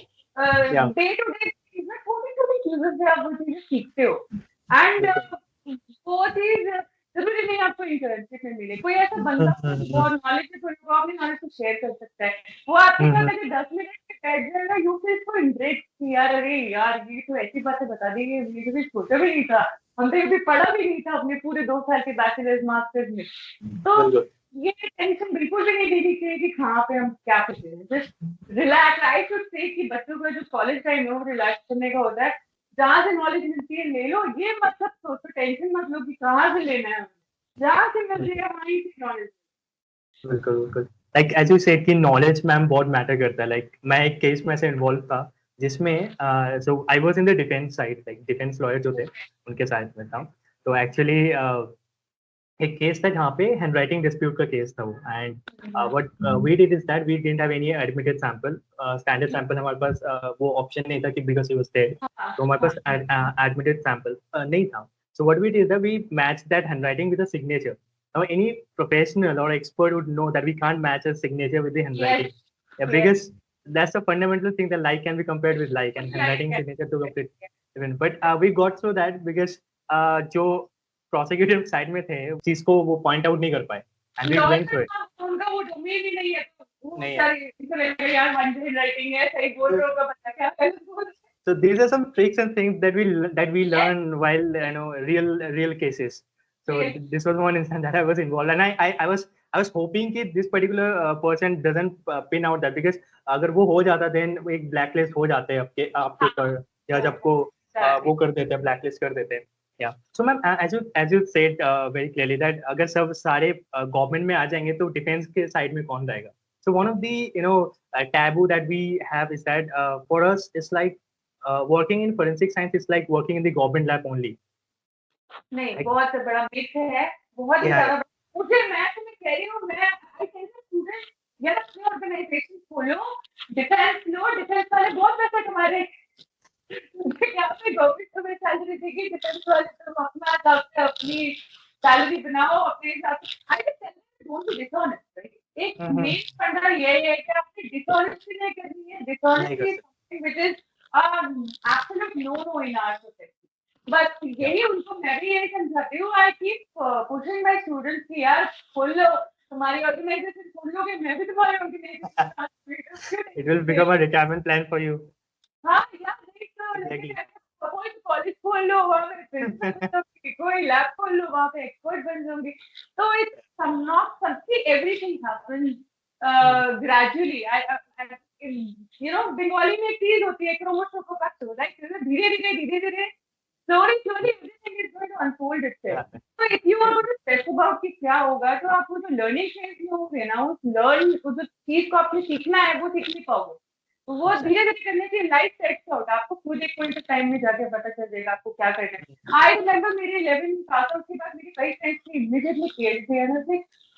डे टू डे चीजें, छोटी छोटी चीजों से आप वो चीजें सीखते हो। एंड वो चीज जरूरी नहीं आपको इंटर्नशिप में मिले। कोई ऐसा बंदा और नॉलेज से थोड़ी वो अपनी नॉलेज को शेयर कर सकता है। वो आपके साथ अगर 10 मिनट के बैठ जाएगा, यू फील सो इंटरेस्ट कि यार अरे यार ये तो ऐसी बातें बता दी, ये तो सोचा भी नहीं था, हमने कभी पढ़ा भी नहीं था अपने पूरे 2 साल के बैचलर्स मास्टर्स में। तो ये टेंशन बिल्कुल भी नहीं लेनी चाहिए कि कहाँ पे हम क्या कर रहे हैं। Just relax. I should say कि बच्चों का जो कॉलेज टाइम है वो रिलैक्स करने का होता है, जहाँ से नॉलेज मिलती है ले लो। ये मतलब सोचो, टेंशन मत लो कि कहाँ से लेना है, जहाँ से मिल जाएगा वहीं से नॉलेज। बिल्कुल बिल्कुल। लाइक एज यू सेड कि नॉलेज मैम बहुत मैटर करता है। लाइक मैं एक केस में से इन्वॉल्व था जिसमें so I was in the defence side, like defence lawyer जो थे उनके साइड में था। तो एक्चुअली एक केस था जहाँ पे हैंड राइटिंग डिस्प्यूट का केस था वो। And what we did is that we didn't have any admitted sample, standard sample हमारे पास वो ऑप्शन नहीं था कि बिकॉज ही वाज डेड, तो हमारे पास एडमिटेड सैंपल नहीं था। So what we did is that we matched that handwriting with a signature. Now any professional or expert would know that we can't match a signature with the handwriting. Yeah, because that's a fundamental thing, that like can be compared with like, and handwriting signature to complete different. But we got through that because जो prosecutor side में थे चीज को वो point out नहीं कर पाए, and we went through it. उनका वो डोमेन ही नहीं है, वो सारी इनको लगेगा यार हैंडराइटिंग है, सही बोल रहे होगा बच्चा, क्या है। So these are some tricks and things that we learn while real cases. So this was one instance that I was involved, and I was hoping that this particular person doesn't pin out that, because अगर वो हो जाता then एक blacklist हो जाते हैं आपके ऊपर, या जब आपको वो कर देते हैं, blacklist कर देते हैं. Yeah. So ma'am, as you said very clearly that अगर सब सारे government में आ जाएंगे तो defense के side में कौन रहेगा? So one of the taboo that we have is that for us it's like working in forensic science is like working in the government lab only. नहीं, बहुत बड़ा मिथ है, बहुत ही ज्यादा मुझे मैं तुम्हें कह रही हूँ, मैं आई टेल द स्टूडेंट यार अपनी ऑर्गेनाइजेशन खोलो, डिफेंस लो, डिफेंस वाले बहुत पैसा कमा रहे हैं, यहाँ पे गवर्नमेंट तुम्हें सैलरी देगी, डिफेंस वाले तुम अपना अपनी सैलरी बनाओ अपने हिसाब से। I will don't be dishonest, right? एक मेन फंडा ये है कि आपने डिसऑनेस्टी नहीं करनी है, dishonesty is something which is absolute no no in our society. But यही उनको मैं भी यही समझाती हूँ, I keep pushing my students कि यार खोल लो, तुम्हारी ऑर्गेनाइजेशन खोल लोगे, मैं भी तुम्हारी organisation It will become a retirement plan for you. हाँ यार Exactly. कोई कॉलेज खोल लो, वहाँ पे प्रिंसिपल बन जाऊंगी, कोई लैब खोल लो, वहाँ पे एक्सपर्ट बन जाऊंगी। तो it's not something, everything happens gradually. You know Bengali में एक चीज होती है क्रोमोसोम, राइट? धीरे धीरे धीरे धीरे slowly everything is going to unfold itself. So if you want to stress about कि क्या होगा, तो आप वो जो learning phase में होगे ना, उस जो चीज को आपने सीखना है वो सीख नहीं पाओगे। तो वो धीरे धीरे करने से लाइफ सेट्स आउट, आपको खुद एक पॉइंट ऑफ टाइम में जाके पता चल जाएगा आपको क्या करना है। आई रिमेम्बर मेरे 11 पास आउट के बाद मेरे कई फ्रेंड्स ने इमीडिएटली पीएचडी है ना,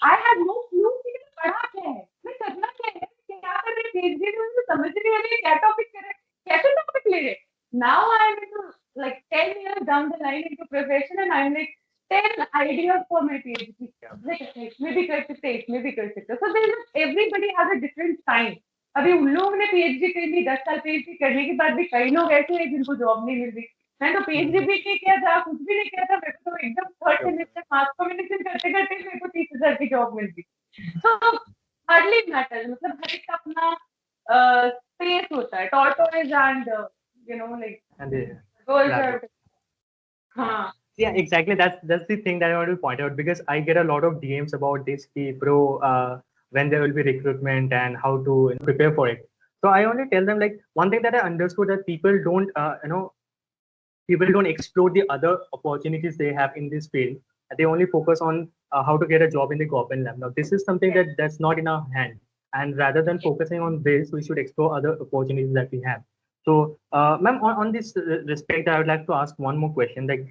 आई हैव नो क्लू कि मैं पढ़ा क्या है, मैं करना क्या है, क्या कर रहे पीएचडी में, मुझे समझ नहीं आ रही है क्या टॉपिक कर रहे हैं, कैसे टॉपिक ले रहे। Now I am into like 10 years down the line into profession and I'm like 10 ideas for my PhD. Like, इसमें भी कर सकते, इसमें भी कर सकते। So there is, everybody has a different time. अभी उन लोगों ने PhD कर ली, 10 साल PhD करने के बाद भी कई लोग ऐसे हैं जिनको जॉब नहीं मिल रही। मैं तो PhD भी नहीं किया था, कुछ भी नहीं किया था, मेरे को तो एकदम थर्ड सेमेस्टर मास कम्युनिकेशन करते करते मेरे को 30,000 की जॉब मिल गई। तो हार्डली मैटर, मतलब हर एक का अपना स्पेस होता है, tortoise and you know like Yeah, exactly. That's the thing that I want to point out, because I get a lot of DMs about this, when there will be recruitment and how to prepare for it. So I only tell them, like, one thing that I understood, that people don't explore the other opportunities they have in this field. They only focus on how to get a job in the government lab. Now, this is something that's not in our hand, and rather than focusing on this, we should explore other opportunities that we have. So, ma'am, on this respect, I would like to ask one more question. Like,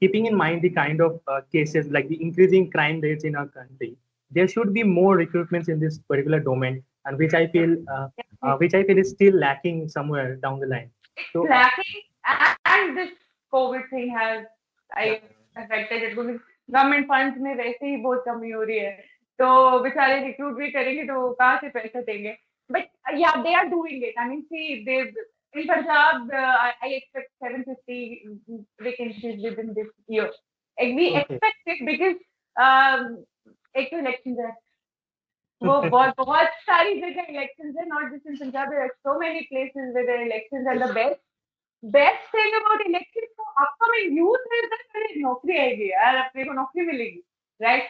keeping in mind the kind of cases, like the increasing crime rates in our country, there should be more recruitments in this particular domain, and which I feel is still lacking somewhere down the line. So, lacking, and this COVID thing has affected it, because government funds में वैसे ही बहुत कमी हो रही है, तो बेचारे recruit भी करेंगे तो कहाँ से पैसा देंगे। But yeah, they are doing it. I mean, see, in Punjab, I expect 750 vacancies within this year. And we expect it because एक तो elections है, वो बहुत सारी जगह elections है, not just in Punjab. There are so many places where there are elections, and the best thing about elections for upcoming youth is that नौकरी आएगी यार, अपने को नौकरी मिलेगी, right?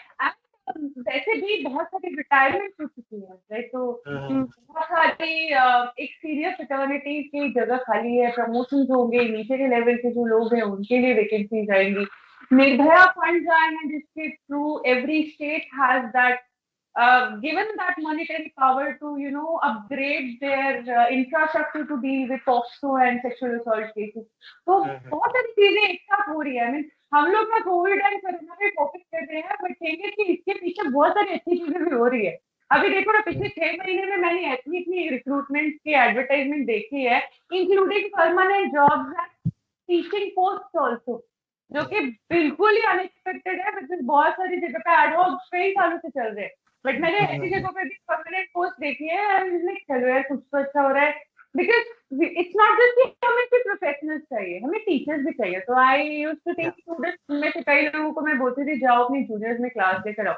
वैसे भी बहुत सारी रिटायरमेंट हो चुकी है, राइट? तो बहुत सारी एक सीरियस फैटर्निटी की जगह खाली है, प्रमोशंस होंगे, नीचे के लेवल के जो लोग हैं उनके लिए वैकेंसीज आएंगी, निर्भया फंड्स आएंगे, जिसके through every state has that given that monetary power to upgrade their infrastructure to deal with POCSO and sexual assault cases. तो बहुत सारी चीजें एक साथ हो रही है। I mean, हम लोग ना कोविड एंड कोरोना पे फोकस कर रहे हैं, बट कहेंगे कि इसके पीछे बहुत सारी अच्छी चीजें भी हो रही है। अभी देखो ना, पिछले 6 महीने में मैंने इतनी रिक्रूटमेंट की एडवर्टाइजमेंट देखी है, including permanent jobs and teaching post also, जो कि बिल्कुल ही अनएक्सपेक्टेड है, बिकॉज बहुत सारी जगह पे एडवर्क कई सालों से चल रहे हैं, बट मैंने ऐसी जगह पे भी परमानेंट पोस्ट देखी है, एंड चलो यार कुछ तो अच्छा हो रहा है, बिकॉज इट्स नॉट जस्ट कि हमें सिर्फ प्रोफेशनल्स चाहिए, हमें टीचर्स भी चाहिए। तो I used to think students में से कई लोगों को मैं बोलती थी, जाओ अपनी जूनियर्स में क्लास लेकर आओ,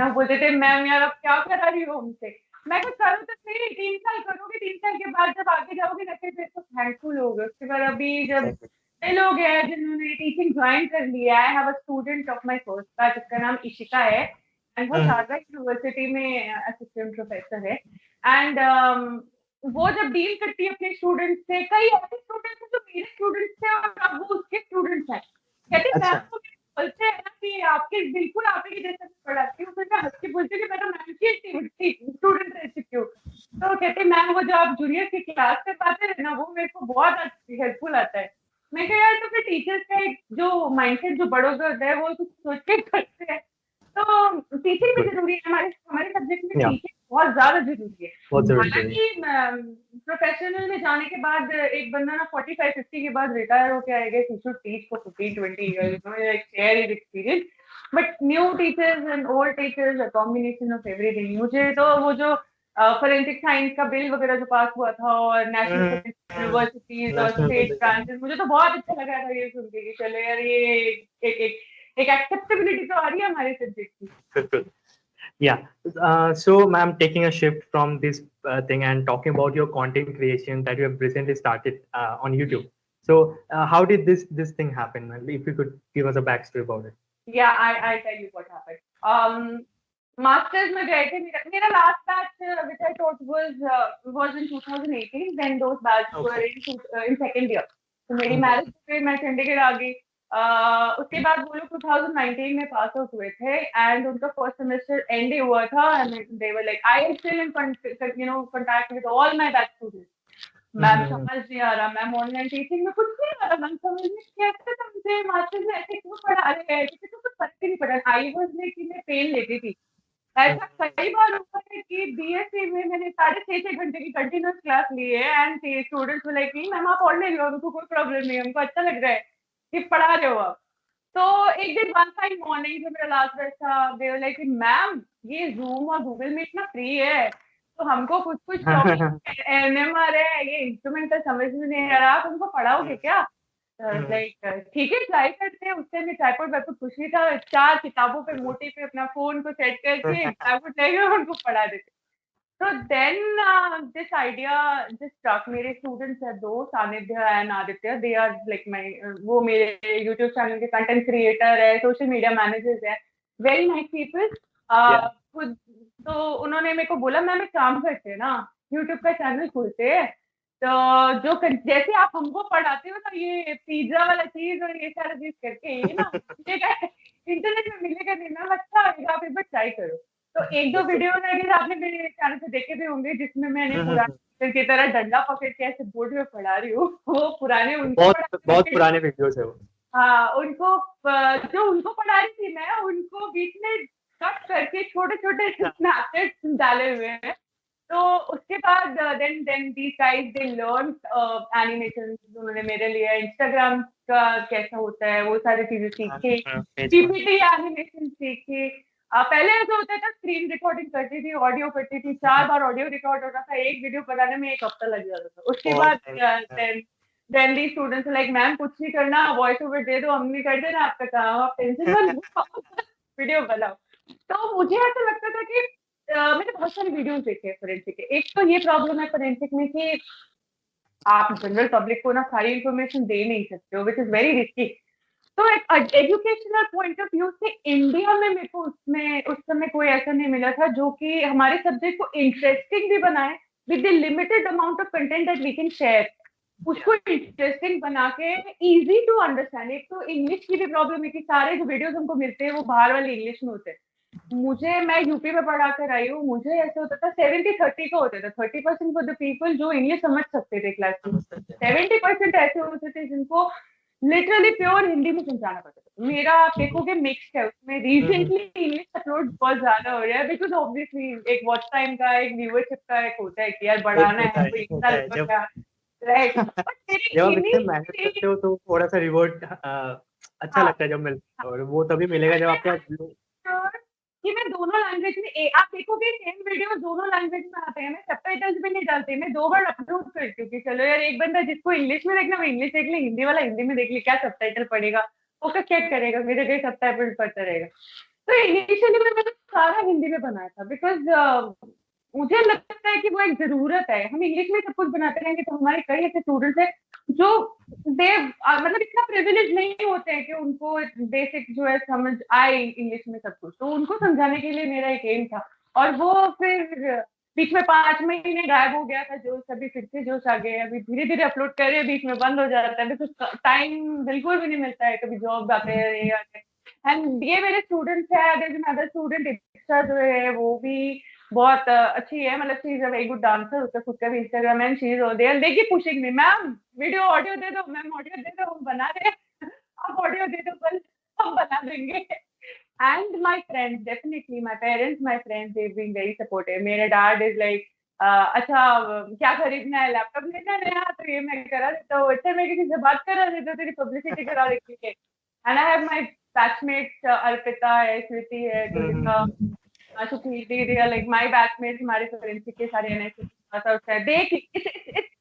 हम बोलते थे मैम यार अब क्या करा रही हो हमसे, मैं कुछ करूँ तो नहीं, 3 साल करोगे, 3 साल के बाद जब आगे जाओगे ना फिर तो थैंकफुल होगे। उसके बाद अभी जब कई लोग हैं जिन्होंने टीचिंग ज्वाइन कर लिया है, have a student of my first batch, जिसका नाम इशिका है, एंड वो शारदा यूनिवर्सिटी में असिस्टेंट प्रोफेसर है, एंड वो जब डील करती है अपने स्टूडेंट्स से, कई ऐसे स्टूडेंट्स हैं जो मेरे स्टूडेंट्स थे और अब वो उसके स्टूडेंट्स हैं, कहते हैं मैम को बोलते हैं ना कि आपके बिल्कुल आप ही जैसे पढ़ाती हूँ, फिर मैं हंस के बोलती हूँ कि मैं तो मैम की स्टूडेंट रह चुकी हूँ। तो कहते हैं मैम वो जो आप जूनियर की क्लास में पाते हैं ना, वो मेरे को बहुत हेल्पफुल आता है। मैं कह यार तो फिर टीचर्स का जो माइंडसेट जो बड़ों का होता है वो कुछ सोच के करते हैं, तो टीचिंग भी जरूरी है, हमारे सब्जेक्ट में टीचिंग बहुत ज्यादा जरूरी है। हालांकि प्रोफेशनल में जाने के बाद एक बंदा ना 45-50 के बाद रिटायर होके आएगा, he should teach for 15-20 years, you know, like share his experience. But new teachers and old teachers, a combination of everything. मुझे तो वो जो फोरेंसिक साइंस का बिल वगैरह जो पास हुआ था और नेशनल यूनिवर्सिटीज और स्टेट ब्रांचेस, मुझे तो बहुत अच्छा लगा था ये सुन के कि चलो यार ये एक एक्सेप्टेबिलिटी तो आ रही है हमारे सब्जेक्ट की। Yeah. So, ma'am, taking a shift from this thing and talking about your content creation that you have recently started on YouTube. So, how did this thing happen? If you could give us a backstory about it. Yeah, I tell you what happened. Masters में गए थे, मेरा last batch which I taught was in 2018. Then those batches were in second year. तो मेरी marriage पे मैं चंडीगढ़ आ गई। उसके बाद वो लोग 2019 में पास आउट हुए थे एंड उनका फर्स्ट सेमेस्टर एंड ही हुआ था and they were like I am still in contact with all my batch students. Ma'am समझ नहीं आ रहा, मैम ऑनलाइन टीचिंग में कुछ नहीं आ रहा, मैम समझ नहीं कैसे समझे मास्टर्स में ऐसे क्यों पढ़ा रहे हैं, किसी को कुछ फर्क ही नहीं पड़ा। आई वाज लाइक कि मैं पेन लेती थी। ऐसा कई बार हुआ है कि बीएससी में मैंने 6.5 घंटे की कंटिन्यूस क्लास ली है एंड स्टूडेंट्स लाइक मैम आप पढ़ ले लो, हमको कोई प्रॉब्लम नहीं है, हमको अच्छा लग रहा है कि पढ़ा रहे हो आप। तो एक दिन वन फाइन मॉर्निंग जो मेरा लास्ट बैच था, दे वर लाइक मैम ये जूम और गूगल मीट ना फ्री है, तो हमको कुछ एनएमआर है, ये इंस्ट्रूमेंट का समझ में नहीं आ रहा, तुमको पढ़ाओगे क्या? लाइक ठीक है ट्राई करते हैं। उससे में ट्राइपॉड वाइपॉड कुछ नहीं था, 4 किताबों पे मोटी पे अपना फोन को सेट करके ट्राइपॉड लेके उनको पढ़ा देते। So then this idea just struck. मेरे students है 2, सानिध्य and Aditya, they are like my वो मेरे YouTube channel के content creator है, social media managers है, very nice people. खुद तो उन्होंने मेरे को बोला मैम एक काम करते हैं ना, YouTube का चैनल खुलते हैं, तो जो जैसे आप हमको पढ़ाते हो ना ये पिज्जा वाला चीज और ये सारा चीज करके ये ना इंटरनेट में मिलेगा नहीं मैम, अच्छा आएगा, आप एक बार ट्राई करो। तो 1-2 वीडियो आपने मेरे चैनल पे देखे भी होंगे जिसमें मैंने पुराने की तरह डंडा पकड़ के ऐसे बोर्ड में पढ़ा रही हूँ, वो पुराने उनको बहुत पुराने वीडियोस है वो। हाँ, उनको जो उनको पढ़ा रही थी मैं, उनको बीच में कट करके छोटे-छोटे स्नैपचैट्स डाले हुए हैं। तो उसके बाद then these guys they learn animation, उन्होंने मेरे लिए इंस्टाग्राम का कैसा होता है वो सारी चीजें सीखी, पीपीटी एनिमेशन सीखी। पहले ऐसा होता था स्क्रीन रिकॉर्डिंग करती थी, ऑडियो करती थी, 4 बार ऑडियो रिकॉर्ड होता था, एक वीडियो बनाने में 1 हफ्ता लग जाता था। उसके बाद then the students like ma'am कुछ नहीं करना, वॉइस ओवर दे दो, हम नहीं कर देना आपका काम, आप टेंशन मत लो, वीडियो बनाओ। तो मुझे ऐसा लगता था कि मैंने बहुत सारे वीडियोस देखे फोरेंसिक के। एक तो ये प्रॉब्लम है फोरेंसिक में कि आप जनरल पब्लिक को ना सारी इन्फॉर्मेशन दे नहीं सकते हो, विच इज वेरी रिस्की। तो एक एजुकेशनल पॉइंट ऑफ व्यू से इंडिया में मेरे को उसमें उस समय कोई ऐसा नहीं मिला था जो कि हमारे सब्जेक्ट को इंटरेस्टिंग भी बनाए with the limited amount of content that we can share, उसको इंटरेस्टिंग बना के इजी टू अंडरस्टैंड। एक तो इंग्लिश की भी प्रॉब्लम है कि सारे जो वीडियोस हमको मिलते हैं वो बाहर वाले इंग्लिश में होते हैं। मैं यूपी में पढ़ा कर आई हूँ, मुझे ऐसा होता था 70-30 का होता था, 30% फॉर द पीपल जो इंग्लिश समझ सकते थे क्लास में, 70% ऐसे होते थे जिनको लिटरली प्योर हिंदी में समझाना पड़ता था। मेरा आप देखोगे मिक्स्ड है, उसमें रिसेंटली इंग्लिश अपलोड बहुत ज्यादा हो रहा है बिकॉज ऑब्वियसली एक वॉच टाइम का, एक व्यूअरशिप का एक होता है कि यार बढ़ाना है तो इतना राइट। जब आप इतने मेहनत करते हो तो थोड़ा सा रिवॉर्ड अच्छा लगता है जब मिलता है, और वो तभी मिलेगा जब आपका कि मैं दोनों लैंग्वेज में आप देखोगे सेम वीडियो दोनों लैंग्वेज में आते हैं, मैं सबटाइटल्स भी नहीं डालती, मैं 2 बार अपलोड करती हूँ कि चलो यार एक बंदा जिसको इंग्लिश में देखना वो इंग्लिश देख ले, हिंदी वाला हिंदी में देख ले, क्या सबटाइटल पड़ेगा, फोकस चेक करेगा, मेरे कहीं सबटाइटल पढ़ता रहेगा। तो इनिशियली मैंने सारा हिंदी में बनाया था बिकॉज मुझे लगता है कि वो एक जरूरत है। हम इंग्लिश में सब कुछ बनाते रहेंगे तो हमारे कई ऐसे स्टूडेंट्स हैं जो मतलब इतना प्रिविलेज नहीं होते हैं कि उनको बेसिक जो है समझ आए इंग्लिश में सब कुछ, तो उनको समझाने के लिए मेरा एक एम था। और वो फिर बीच में 5 महीने गायब हो गया था जो सभी फिर से जोश आ गए, अभी धीरे धीरे अपलोड कर रहे हैं, बीच में बंद हो जाता है बिकॉज टाइम बिल्कुल भी नहीं मिलता है, कभी जॉब आते हैं ये आते हैं। एंड ये मेरे स्टूडेंट्स है, अदर स्टूडेंट एक्स्ट्रा जो है वो भी बहुत अच्छी है, मतलब she is a very good dancer, उसका खुद का भी इंस्टाग्राम है, शी इज देयर, देखिए pushing me ma'am video audio दे दो, मैम ऑडियो दे दो, हम बना रहे हैं, आप ऑडियो दे दो कल हम बना देंगे। And my friends, definitely my parents, my friends, they've been very supportive. मेरा dad is like, अच्छा क्या खरीदना है, लैपटॉप लेना है नया, तो ये मैं करा देता हूँ, अच्छा मैं किसी से बात करा देता हूँ, तेरी पब्लिसिटी करा देती है. And I have my batchmates, Arpita है, स्मृति है, Tulika, सुखीति, they are like my batchmates, हमारे forensic के सारे NIC पास आउट है.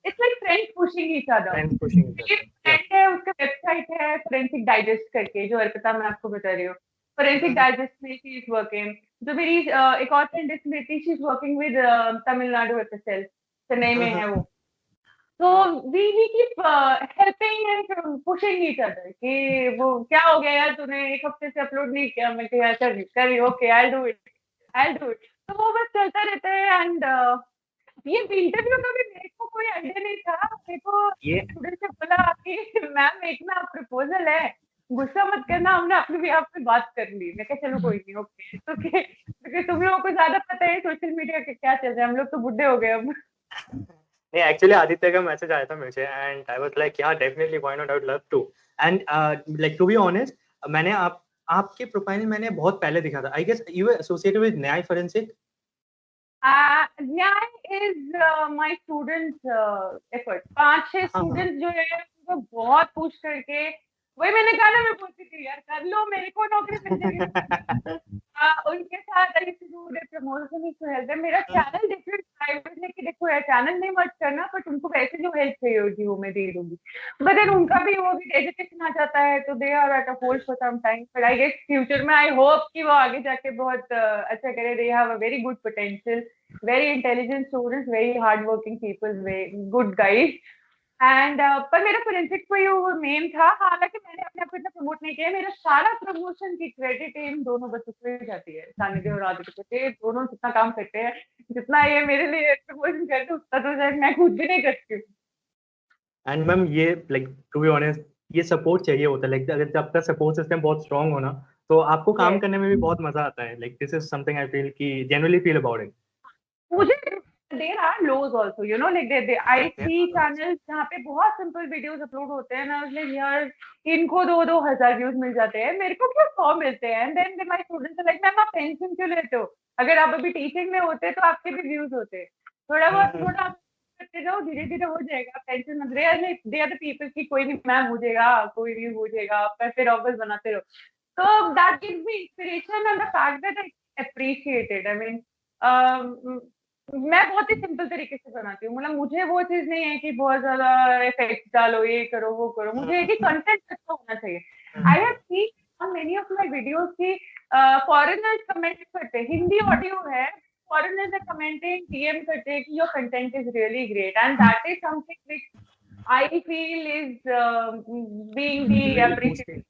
It's like friends pushing each other. Friends pushing each एक other. Yeah. फ्रेंड है, उसका वेबसाइट है फोरेंसिक डाइजेस्ट करके, जो अर्पिता मैं आपको बता रही हूँ. फोरेंसिक डाइजेस्ट में शी इज वर्किंग. जो मेरी एक और फ्रेंड है Smriti, she is working with Tamil Nadu FSL, Chennai में है वो. तो we keep helping and pushing each other कि वो क्या हो गया यार, तूने एक हफ्ते से अपलोड नहीं किया. मैं कहा चल कर, okay I do it, I do it. तो वो बस चलता रहता है. एंड ये इंटरव्यू का भी मेरे को कोई आइडिया नहीं था. मेरे को स्टूडेंट से बोला कि मैम एक ना प्रपोजल है, गुस्सा मत करना, हमने अपने भी आप पे बात कर ली. मैं कहा चलो कोई नहीं, ओके ओके, क्योंकि तुम लोगों को ज्यादा पता है सोशल मीडिया के क्या चल रहा है, हम लोग तो बुढ़े हो गए अब. नहीं, एक्चुअली आदित्य का मैसेज आया था मुझे and I was like yeah definitely why not, I would love to. And like to be honest, मैंने आपके प्रोफाइल मैंने बहुत पहले देखा था. I guess you are associated with Nyay forensic. Nyay is my students effort. 5-6 students जो है उनको बहुत पुश करके, वही मैंने कहा ना, मैं बोलती थी यार कर लो, मेरे को नौकरी मिल जाएगी. उनके साथ I to do the promotion to help them. मेरा चैनल डिफरेंट प्राइवेट है कि देखो यार चैनल नहीं मत करना, पर तुमको वैसे जो हेल्प चाहिए होगी वो मैं दे दूंगी. बट देन उनका भी वो भी एजुकेशन आ जाता है, तो they are at a hold for some time. But I guess future में आई होप कि वो आगे जाके बहुत अच्छा करे. They have a very good potential, very intelligent students, very hardworking people, very good guys. And पर मेरा फोरेंसिक को वो मेन था. हालांकि मैंने अपने आप को इतना प्रमोट नहीं किया. मेरा सारा प्रमोशन की क्रेडिट इन दोनों बच्चों को ही जाती है, सानिध्य और आदित्य को. दोनों जितना काम करते हैं, जितना ये मेरे लिए प्रमोशन करते हैं, उतना तो शायद मैं खुद भी नहीं करती हूँ. एंड मैम ये लाइक टू बी ऑनेस्ट, ये सपोर्ट चाहिए होता है. लाइक अगर जब आपका सपोर्ट सिस्टम बहुत स्ट्रांग हो ना, तो आपको काम करने में भी बहुत मजा आता है. Like this is something I feel कि जनरली फील अबाउट इट. मुझे there are lows also, you know, like they I see channels जहाँ पे बहुत सिंपल वीडियोस अपलोड होते हैं ना, like यार इनको 2,000 व्यूज मिल जाते हैं, मेरे को क्यों 100 मिलते हैं. And then my students are like ma'am आप टेंशन क्यों लेते हो, अगर आप अभी टीचिंग में होते तो आपके भी व्यूज होते. थोड़ा बहुत थोड़ा करते जाओ, धीरे धीरे हो जाएगा, टेंशन मत. दे आर द पीपल की कोई नहीं मैम हो जाएगा, कोई भी हो जाएगा, आप फिर ऑफर्स बनाते रहो. तो that gives me inspiration and the fact that I appreciated. I mean मैं बहुत ही सिंपल तरीके से बनाती हूँ. मतलब मुझे वो चीज नहीं है कि बहुत ज्यादा इफेक्ट डालो, ये करो वो करो. मुझे एक ही कंटेंट अच्छा होना चाहिए. I have seen many of my videos की फॉरेनर्स कमेंट करते हैं, हिंदी ऑडियो है, फॉरेनर्स आर कमेंटिंग, डीएम करते हैं कि your content is really great. And that is something which I feel is being the appreciated.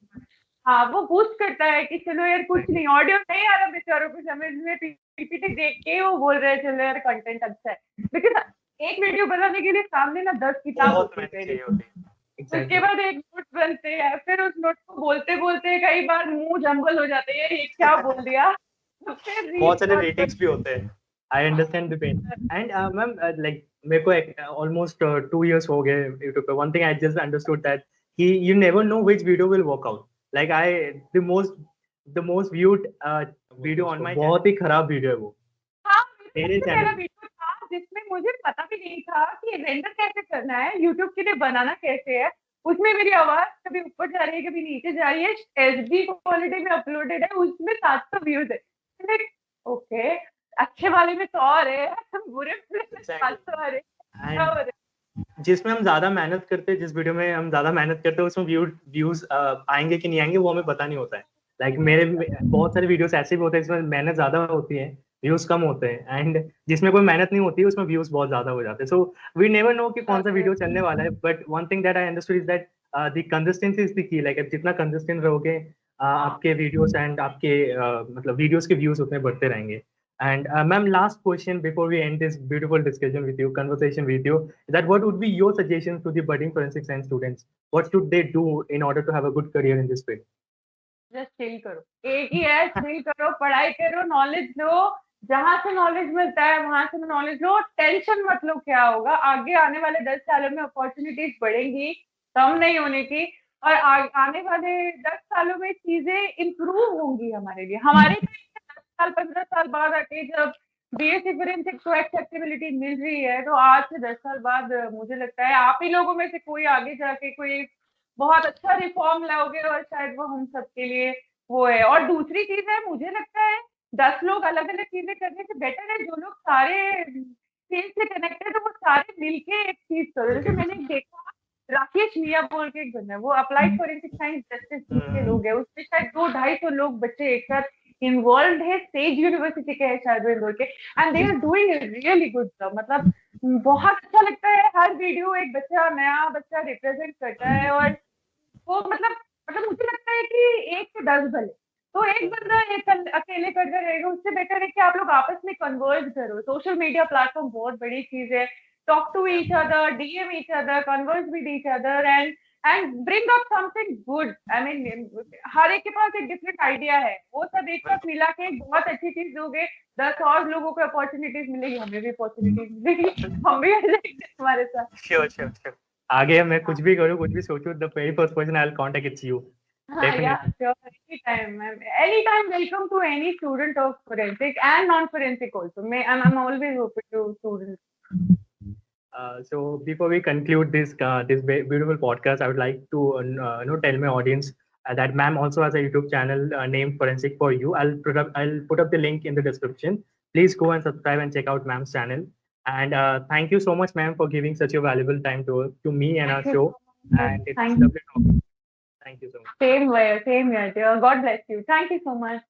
हाँ, वो बूस्ट करता है कि चलो यार कुछ नहीं, ऑडियो नहीं आ रहा बेचारों को समझ में, पीपीटी देख के वो बोल रहे हैं चलो यार कंटेंट अच्छा है. बिकॉज एक वीडियो बनाने के लिए सामने ना 10 किताब होती है. उसके बाद एक नोट बनते हैं, फिर उस नोट को बोलते बोलते कई बार मुंह जंगल हो जाते हैं, ये क्या बोल दिया. बहुत सारे रेटिंग्स भी होते हैं. I understand the pain. And ma'am like मेरे को ऑलमोस्ट 2 years हो गए यूट्यूब पे. One thing I just understood that कि you never know which video will work out. Like the most viewed video on my, बहुत ही खराब video है वो. हाँ, मेरे मेरा चैनल वीडियो था जिसमें मुझे पता भी नहीं था कि रेंडर कैसे करना है, यूट्यूब के लिए बनाना कैसे है. उसमें मेरी आवाज कभी ऊपर जा रही है, कभी नीचे जा रही है, एचडी क्वालिटी में अपलोडेड है, उसमें 700 व्यूज है. ओके, अच्छे वाले में 100 आ रहे हैं, बुरे में 700 आ रहे हैं. जिसमें हम ज्यादा मेहनत करते हैं, जिस वीडियो में हम ज्यादा मेहनत करते हैं, उसमें व्यूज आएंगे कि नहीं आएंगे वो हमें पता नहीं होता है. लाइक मेरे बहुत सारे वीडियोस ऐसे भी होते हैं जिसमें मेहनत ज्यादा होती है, व्यूज कम होते हैं. एंड जिसमें कोई मेहनत नहीं होती है उसमें व्यूज बहुत ज्यादा हो जाते हैं. सो वी नेवर नो कि कौन सा वीडियो चलने वाला है. But one thing that I understood is that the consistency is the key. Like जितना कंसिस्टेंट रहोगे, आपके वीडियोस एंड आपके मतलब वीडियोस के व्यूज उतने बढ़ते रहेंगे. And ma'am, last question before we end this beautiful discussion with you, conversation with you, that what would be your suggestions to the budding forensic science students? What should they do in order to have a good career in this field? Just chill करो, एक ही है, chill करो, पढ़ाई करो, knowledge लो, जहां से knowledge मिलता है वहां से नॉलेज लो. टेंशन मत लो क्या होगा, आगे आने वाले 10 सालों में अपॉर्चुनिटीज बढ़ेंगी, कम नहीं होने की. और आने वाले 10 सालों में चीजें इम्प्रूव होंगी हमारे लिए। हमारे 10 साल 15 साल बाद आके जब बीएससी फोरेंसिक को एक्सेप्टेबिलिटी मिल रही है, तो आज से 10 साल बाद मुझे लगता है आप ही लोगों में से कोई आगे जाके कोई बहुत अच्छा रिफॉर्म लाओगे, और शायद वो हम सबके लिए वो है। और दूसरी चीज है, मुझे लगता है 10 लोग अलग अलग चीजें करने से बेटर है जो लोग सारे फील्ड से कनेक्टेड है वो सारे मिलके एक चीज करो। जैसे मैंने देखा राकेश मिया बोल के एक बंदा है, वो अप्लाइड फोरेंसिक साइंस जस्टिस के लोग है, उसमें शायद 200-250 लोग बच्चे एक साथ इन्वॉल्व है, सेज यूनिवर्सिटी के है शायद वो इंदौर के, and they are doing really good job. मतलब बहुत अच्छा लगता है, हर वीडियो एक बच्चा नया बच्चा रिप्रेजेंट करता है, और वो मतलब मुझे लगता है कि 1 से 10 भले, तो एक बंदा एक अकेले करके रहेगा, उससे बेटर है कि आप लोग आपस में कन्वर्ज करो। सोशल मीडिया प्लेटफॉर्म बहुत बड़ी चीज है, talk to each other, DM each other, converge with each other, and bring up something good. I mean हर एक के पास एक डिफरेंट आइडिया है, वो सब एक साथ मिला के एक बहुत अच्छी चीज दोगे, 10 और लोगों को अपॉर्चुनिटीज मिलेगी, हमें भी अपॉर्चुनिटीज मिलेगी, हम भी आ जाएंगे तुम्हारे साथ। Sure sure sure. आगे मैं कुछ भी करूँ, कुछ भी सोचूं, the very first person I will contact it's you, Yeah, definitely. sure. Anytime, ma'am. Anytime, welcome to any student of forensic and non-forensic also. I'm always open to students. So before we conclude this beautiful podcast, I would like to tell my audience that ma'am also has a YouTube channel named Forensic for You. I'll put up the link in the description. Please go and subscribe and check out ma'am's channel. And thank you so much, ma'am, for giving such a valuable time to me and our Thank you show. so much, ma'am. And it's Thank you. lovely talking. Thank you so much. Same here, dear. God bless you. Thank you so much.